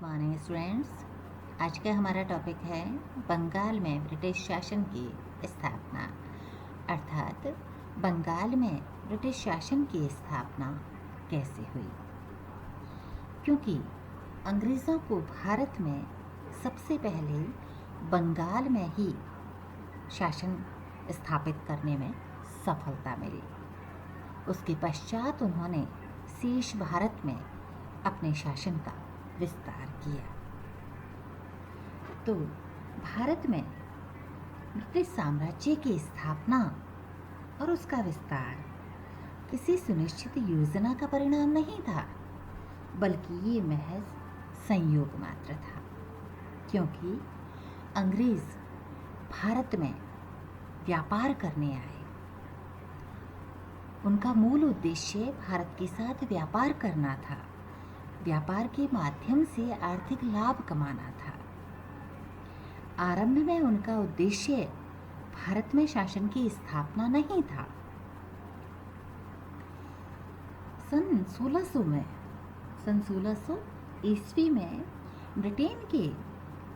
Morning students. आज का हमारा टॉपिक है बंगाल में ब्रिटिश शासन की स्थापना, अर्थात बंगाल में ब्रिटिश शासन की स्थापना कैसे हुई। क्योंकि अंग्रेज़ों को भारत में सबसे पहले बंगाल में ही शासन स्थापित करने में सफलता मिली। उसके पश्चात उन्होंने शेष भारत में अपने शासन का विस्तार किया। तो भारत में ब्रिटिश साम्राज्य की स्थापना और उसका विस्तार किसी सुनिश्चित योजना का परिणाम नहीं था, बल्कि ये महज संयोग मात्र था। क्योंकि अंग्रेज भारत में व्यापार करने आए। उनका मूल उद्देश्य भारत के साथ व्यापार करना था, व्यापार के माध्यम से आर्थिक लाभ कमाना था। आरंभ में उनका उद्देश्य भारत में शासन की स्थापना नहीं था। सन 1600 ईस्वी में ब्रिटेन के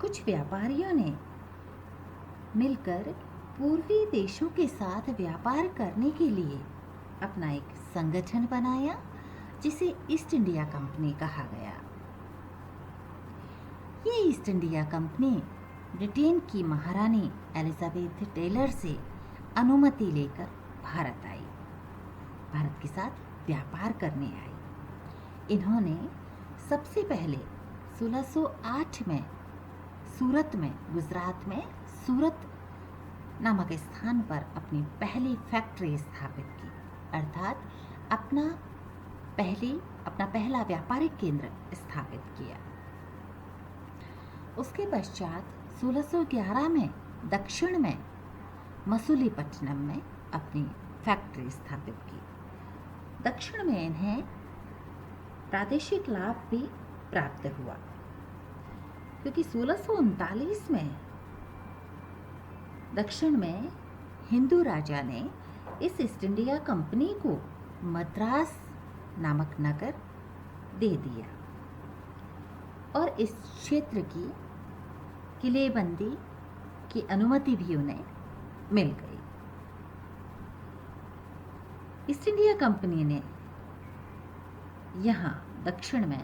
कुछ व्यापारियों ने मिलकर पूर्वी देशों के साथ व्यापार करने के लिए अपना एक संगठन बनाया, जिसे ईस्ट इंडिया कंपनी कहा गया। ये ईस्ट इंडिया कंपनी ब्रिटेन की महारानी एलिजाबेथ टेलर से अनुमति लेकर भारत आई, भारत के साथ व्यापार करने आई। इन्होंने सबसे पहले 1608 में सूरत में, गुजरात में सूरत नामक स्थान पर अपनी पहली फैक्ट्री स्थापित की, अर्थात अपना पहला व्यापारिक केंद्र स्थापित किया। उसके पश्चात 1611 में दक्षिण में मसूलीपट्टनम में अपनी फैक्ट्री स्थापित की। दक्षिण में इन्हें प्रादेशिक लाभ भी प्राप्त हुआ, क्योंकि 1639 में दक्षिण में हिंदू राजा ने इस ईस्ट इंडिया कंपनी को मद्रास नामक नगर दे दिया और इस क्षेत्र की किलेबंदी की अनुमति भी उन्हें मिल गई। ईस्ट इंडिया कंपनी ने यहाँ दक्षिण में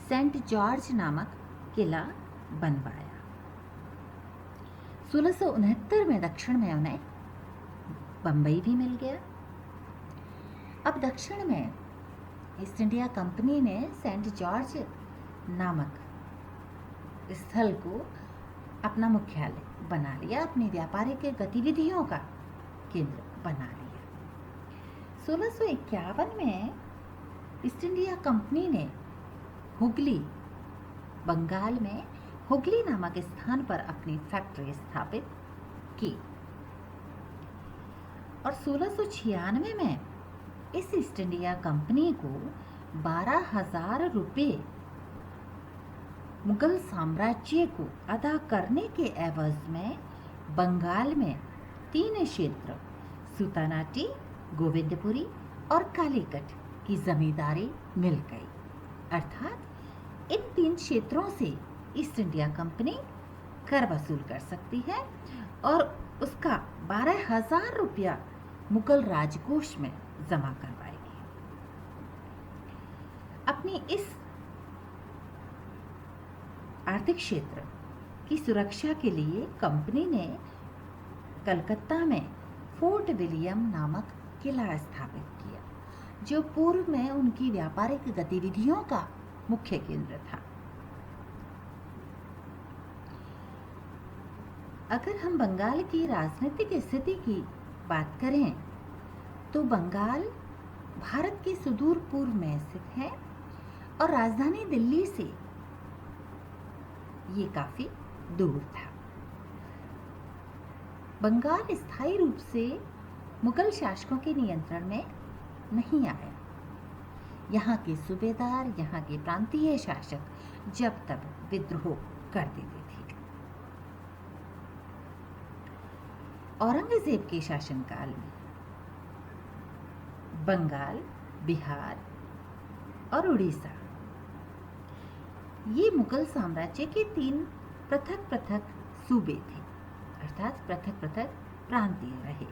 सेंट जॉर्ज नामक किला बनवाया। 1669 में दक्षिण में उन्हें बंबई भी मिल गया। अब दक्षिण में ईस्ट इंडिया कंपनी ने सेंट जॉर्ज नामक स्थल को अपना मुख्यालय बना लिया, अपनी व्यापारिक गतिविधियों का केंद्र बना लिया। 1651 में ईस्ट इंडिया कंपनी ने हुगली, बंगाल में हुगली नामक स्थान पर अपनी फैक्ट्री स्थापित की और 1696 में इस ईस्ट इंडिया कंपनी को 12,000 रुपये मुगल साम्राज्य को अदा करने के एवज में बंगाल में 3 क्षेत्र सुतानाटी, गोविंदपुरी और कालीकट की जमींदारी मिल गई। अर्थात इन 3 क्षेत्रों से ईस्ट इंडिया कंपनी कर वसूल कर सकती है और उसका 12,000 रुपया मुगल राजकोष में जमा करवाएगी। अपनी इस आर्थिक क्षेत्र की सुरक्षा के लिए कंपनी ने कलकत्ता में फोर्ट विलियम नामक किला स्थापित किया, जो पूर्व में उनकी व्यापारिक गतिविधियों का मुख्य केंद्र था। अगर हम बंगाल की राजनीतिक स्थिति की बात करें तो बंगाल भारत के सुदूर पूर्व में स्थित है और राजधानी दिल्ली से ये काफी दूर था। बंगाल स्थायी रूप से मुगल शासकों के नियंत्रण में नहीं आया। यहाँ के सूबेदार, यहाँ के प्रांतीय शासक जब तब विद्रोह कर देते थे। औरंगजेब के शासनकाल में बंगाल, बिहार और उड़ीसा ये मुगल साम्राज्य के 3 पृथक पृथक सूबे थे, अर्थात पृथक पृथक प्रांतीय रहे।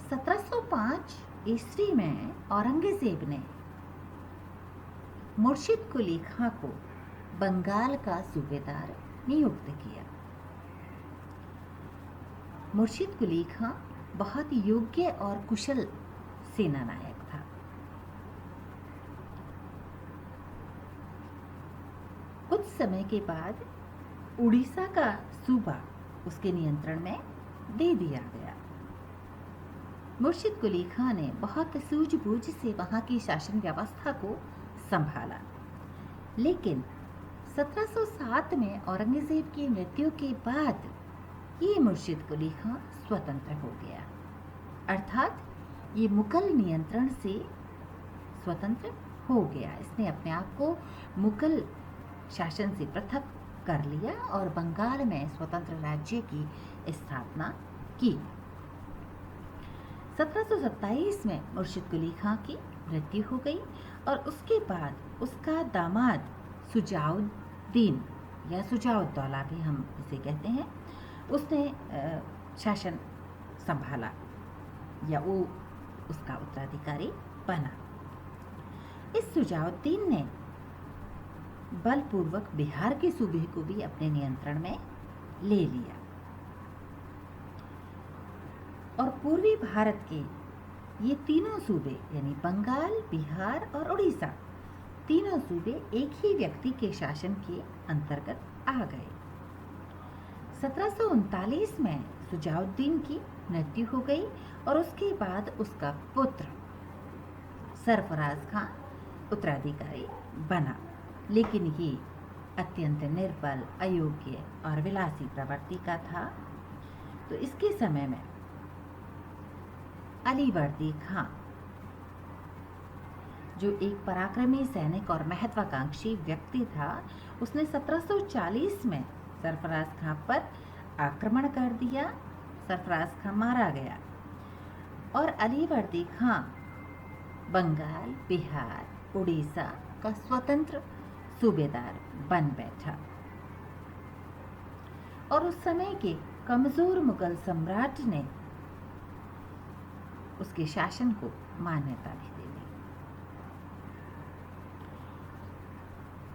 1705 ईस्वी में औरंगजेब ने मुर्शिद कुली खां को बंगाल का सूबेदार नियुक्त किया। मुर्शिद कुली खां बहुत योग्य और कुशल सेना नायक था। कुछ समय के बाद उड़ीसा का सूबा उसके नियंत्रण में दे दिया गया। मुर्शिद कुली खां ने बहुत सूझबूझ से वहां की शासन व्यवस्था को संभाला, लेकिन 1707 में औरंगजेब की मृत्यु के बाद ये मुर्शिद कुली खां स्वतंत्र हो गया, अर्थात ये मुगल नियंत्रण से स्वतंत्र हो गया। इसने अपने आप को मुगल शासन से पृथक कर लिया और बंगाल में स्वतंत्र राज्य की स्थापना की। 1727 में मुर्शिद कुली खां की मृत्यु हो गई और उसके बाद उसका दामाद सुजाउद्दीन या सुजाउद्दौला भी हम इसे कहते हैं, उसने शासन संभाला या वो उसका उत्तराधिकारी बना। इस सुजाउद्दीन ने बलपूर्वक बिहार के सूबे को भी अपने नियंत्रण में ले लिया और पूर्वी भारत के ये तीनों सूबे यानी बंगाल, बिहार और उड़ीसा, तीनों सूबे एक ही व्यक्ति के शासन के अंतर्गत आ गए। 1739 में सुजाउद्दीन की मृत्यु हो गई और उसके बाद उसका पुत्र सरफराज खां उत्तराधिकारी बना, लेकिन ये अत्यंत निर्बल, अयोग्य और विलासी प्रवृत्ति का था। तो इसके समय में अलीवर्दी खां, जो एक पराक्रमी सैनिक और महत्वाकांक्षी व्यक्ति था, उसने 1740 में सरफराज खां पर आक्रमण कर दिया। सरफराज खां मारा गया और अलीवर्दी खां बंगाल, बिहार, उड़ीसा का स्वतंत्र सूबेदार बन बैठा और उस समय के कमजोर मुगल सम्राट ने उसके शासन को मान्यता भी दे दी।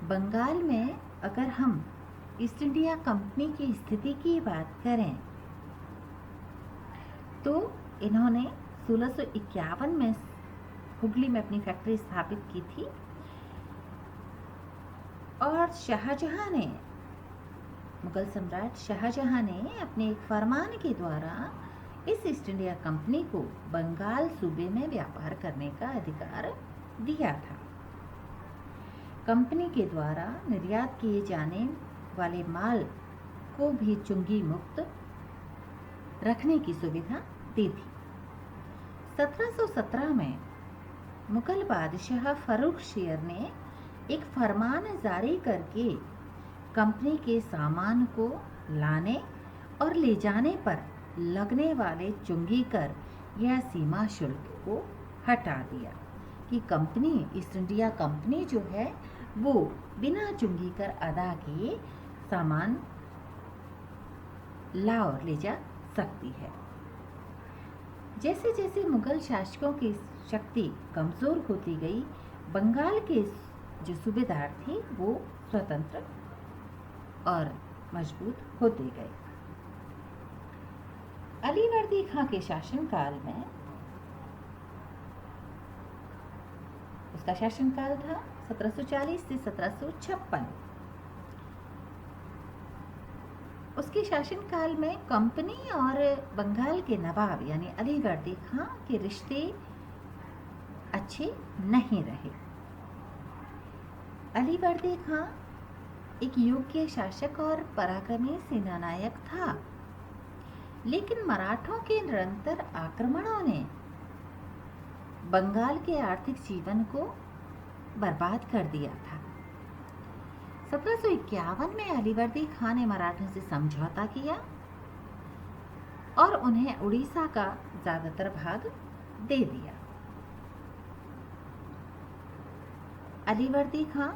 बंगाल में अगर हम ईस्ट इंडिया कंपनी की स्थिति की बात करें तो इन्होंने 1651 में हुगली में अपनी फैक्ट्री स्थापित की थी और शाहजहां ने, मुगल सम्राट शाहजहां ने अपने एक फरमान के द्वारा इस ईस्ट इंडिया कंपनी को बंगाल सूबे में व्यापार करने का अधिकार दिया था। कंपनी के द्वारा निर्यात किए जाने वाले माल को भी चुंगी मुक्त रखने की सुविधा दी थी। 1717 में मुगल बादशाह फर्रुख शेर ने एक फरमान जारी करके कंपनी के सामान को लाने और ले जाने पर लगने वाले चुंगी कर या सीमा शुल्क को हटा दिया कि कंपनी, ईस्ट इंडिया कंपनी जो है वो बिना चुंगी कर अदा किए सामान ला और ले जा सकती है। जैसे जैसे मुगल शासकों की शक्ति कमजोर होती गई, बंगाल के जो सूबेदार थे वो स्वतंत्र और मजबूत होते गए। अलीवर्दी खां के शासनकाल में, उसका शासनकाल था 1740 से 1756। उसके शासनकाल में कंपनी और बंगाल के नवाब यानी अलीवर्दी खां के रिश्ते अच्छे नहीं रहे। अलीवर्दी खां एक योग्य शासक और पराक्रमी सेनानायक था, लेकिन मराठों के निरंतर आक्रमणों ने बंगाल के आर्थिक जीवन को बर्बाद कर दिया था। 1751 में अलीवर्दी खां ने मराठों से समझौता किया और उन्हें उड़ीसा का ज्यादातर भाग दे दिया। अलीवर्दी खां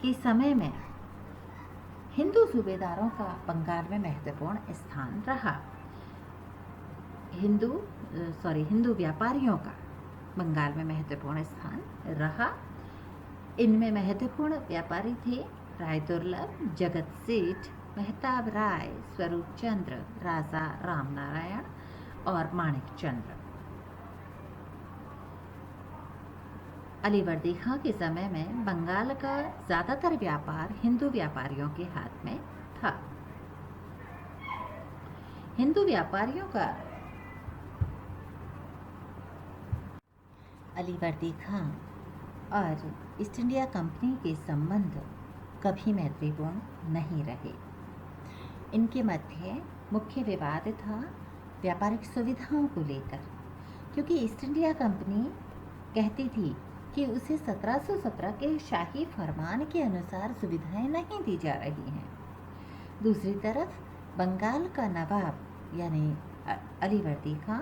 के समय में हिंदू सूबेदारों का बंगाल में महत्वपूर्ण स्थान रहा। हिंदू व्यापारियों का बंगाल में महत्वपूर्ण स्थान रहा। इनमें महत्वपूर्ण व्यापारी थे रायदुर्लभ, जगत सेठ, मेहताब राय, स्वरूप चंद्र, राजा रामनारायण और माणिक चंद्र। अलीवर्दी खां के समय में बंगाल का ज़्यादातर व्यापार हिंदू व्यापारियों के हाथ में था। हिंदू व्यापारियों का अलीवर्दी खां और ईस्ट इंडिया कंपनी के संबंध कभी मैत्रीपूर्ण नहीं रहे। इनके मध्य मुख्य विवाद था व्यापारिक सुविधाओं को लेकर, क्योंकि ईस्ट इंडिया कंपनी कहती थी कि उसे 1717 के शाही फरमान के अनुसार सुविधाएं नहीं दी जा रही हैं। दूसरी तरफ बंगाल का नवाब यानी अलीवर्दी खां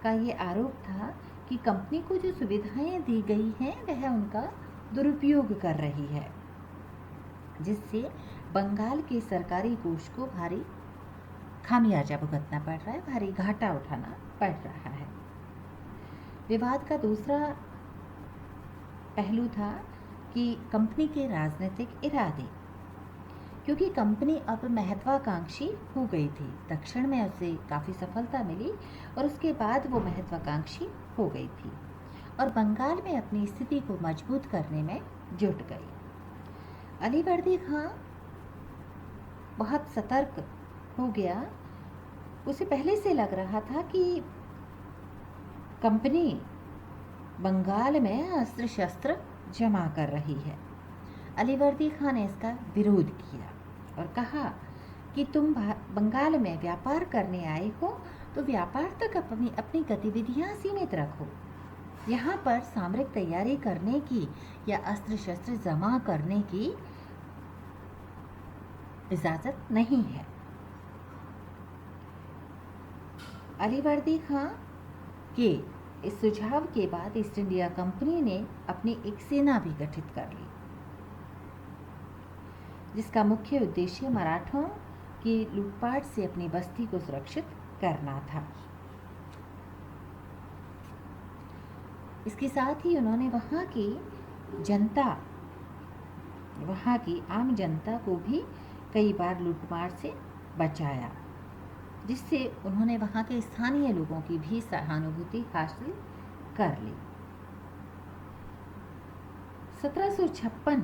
का ये आरोप था कि कंपनी को जो सुविधाएं दी गई हैं वह उनका दुरुपयोग कर रही है, जिससे बंगाल के सरकारी कोष को भारी खामियाजा भुगतना पड़ रहा है, भारी घाटा उठाना पड़ रहा है। विवाद का दूसरा पहलू था कि कंपनी के राजनीतिक इरादे, क्योंकि कंपनी अब महत्वाकांक्षी हो गई थी। दक्षिण में उसे काफ़ी सफलता मिली और उसके बाद वो महत्वाकांक्षी हो गई थी और बंगाल में अपनी स्थिति को मजबूत करने में जुट गई। अलीवर्दी खां बहुत सतर्क हो गया। उसे पहले से लग रहा था कि कंपनी बंगाल में अस्त्र शस्त्र जमा कर रही है। अलीवर्दी खां ने इसका विरोध किया और कहा कि तुम बंगाल में व्यापार करने आए हो तो व्यापार तक अपनी गतिविधियां सीमित रखो। यहाँ पर सामरिक तैयारी करने की या अस्त्र शस्त्र जमा करने की इजाज़त नहीं है। अलीवर्दी खां के इस सुझाव के बाद ईस्ट इंडिया कंपनी ने अपनी एक सेना भी गठित कर ली, जिसका मुख्य उद्देश्य मराठों की लूटपाट से अपनी बस्ती को सुरक्षित करना था। इसके साथ ही उन्होंने वहाँ की आम जनता को भी कई बार लूटमार से बचाया, जिससे उन्होंने वहाँ के स्थानीय लोगों की भी सहानुभूति हासिल कर ली। 1756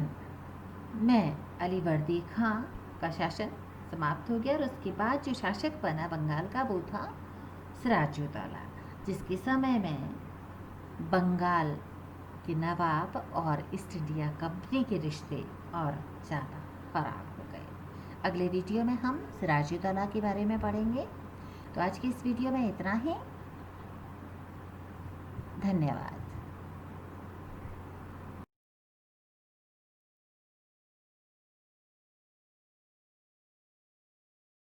में अलीवर्दी खां का शासन समाप्त हो गया और उसके बाद जो शासक बना बंगाल का वो था सिराजुद्दौला, जिसके समय में बंगाल के नवाब और ईस्ट इंडिया कंपनी के रिश्ते और ज़्यादा खराब हो गए। अगले वीडियो में हम सिराजुद्दौला के बारे में पढ़ेंगे। तो आज की इस वीडियो में इतना ही। धन्यवाद।